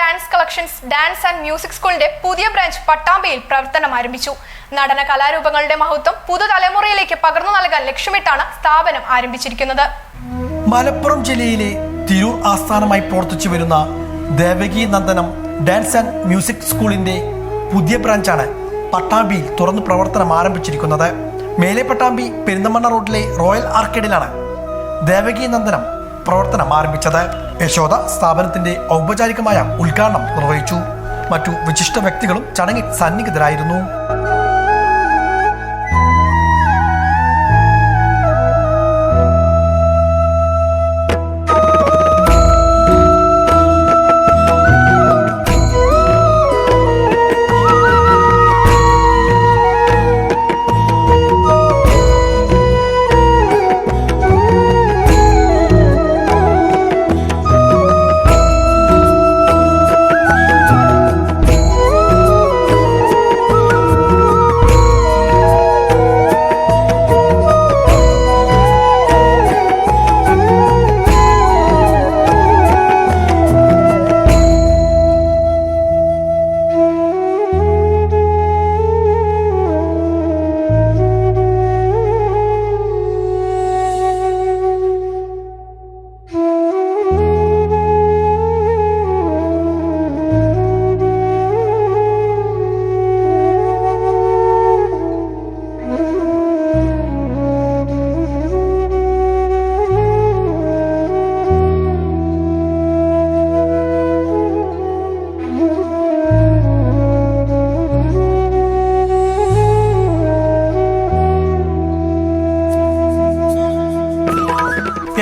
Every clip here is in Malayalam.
Dance collections dance and music സ്കൂളിന്റെ പുതിയ ബ്രാഞ്ച് പട്ടാമ്പിയിൽ പ്രവർത്തനം ആരംഭിച്ചു. നടന കലാരൂപങ്ങളുടെ മഹത്വം പുതുതലമുറയിലേക്ക് പകർന്നു നൽകാൻ ലക്ഷ്യമിട്ടാണ് സ്ഥാപനം ആരംഭിച്ചിരിക്കുന്നത്. മലപ്പുറം ജില്ലയിലെ തിരൂർ ആസ്ഥാനമായി പ്രവർത്തിച്ചു വരുന്ന Devaki Nandanam dance and music സ്കൂളിന്റെ പുതിയ ബ്രാഞ്ചാണ് പട്ടാമ്പിയിൽ തുറന്ന് പ്രവർത്തനം ആരംഭിച്ചിരിക്കുന്നത്. മേലെ പട്ടാമ്പി പെരിന്തമണ്ണ റോഡിലെ റോയൽ ആർക്കേഡിലാണ് ദേവകി നന്ദനം പ്രവർത്തനം ആരംഭിച്ചത്. യശോദ സ്ഥാപനത്തിന്റെ ഔപചാരികമായ ഉദ്ഘാടനം നിർവഹിച്ചു. മറ്റു വിശിഷ്ട വ്യക്തികളും ചടങ്ങിൽ സന്നിഹിതരായിരുന്നു.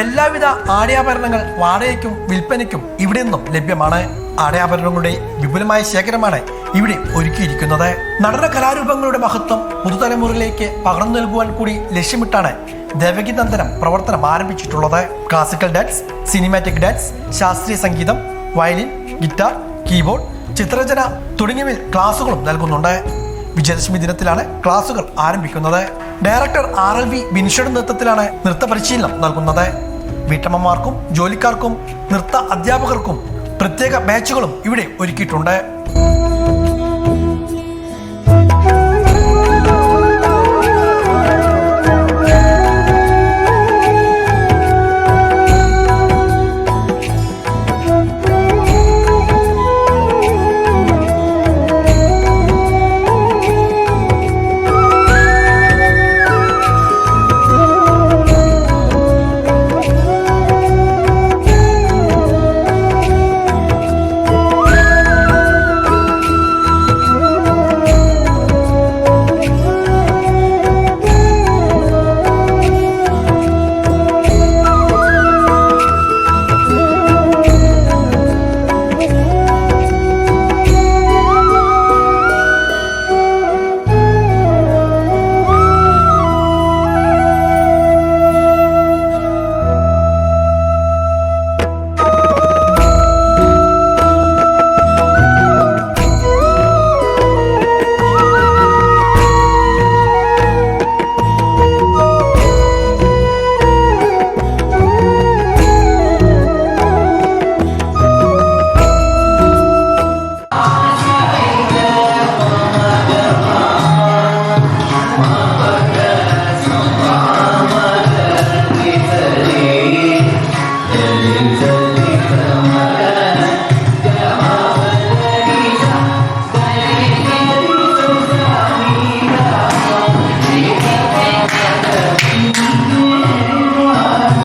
എല്ലാവിധ ആടയാഭരണങ്ങൾ വാടകയ്ക്കും വിൽപ്പനയ്ക്കും ഇവിടെ നിന്നും ലഭ്യമാണ്. ആടയാഭരണങ്ങളുടെ വിപുലമായ ശേഖരമാണ് ഇവിടെ ഒരുക്കിയിരിക്കുന്നത്. നടന കലാരൂപങ്ങളുടെ മഹത്വം പുതുതലമുറയിലേക്ക് പകർന്നു നൽകുവാൻ കൂടി ലക്ഷ്യമിട്ടാണ് ദേവകി നന്ദനം പ്രവർത്തനം ആരംഭിച്ചിട്ടുള്ളത്. ക്ലാസിക്കൽ ഡാൻസ്, സിനിമാറ്റിക് ഡാൻസ്, ശാസ്ത്രീയ സംഗീതം, വയലിൻ, ഗിറ്റാർ, കീബോർഡ്, ചിത്രരചന തുടങ്ങിയവയിൽ ക്ലാസുകളും നൽകുന്നുണ്ട്. വിജയദശമി ദിനത്തിലാണ് ക്ലാസുകൾ ആരംഭിക്കുന്നത്. ഡയറക്ടർ RLV ബിൻഷയുടെ നേതൃത്വത്തിലാണ് നൃത്ത പരിശീലനം നൽകുന്നത്. വീട്ടമ്മമാർക്കും ജോലിക്കാർക്കും നൃത്ത അധ്യാപകർക്കും പ്രത്യേക ബാച്ചുകളും ഇവിടെ ഒരുക്കിയിട്ടുണ്ട്.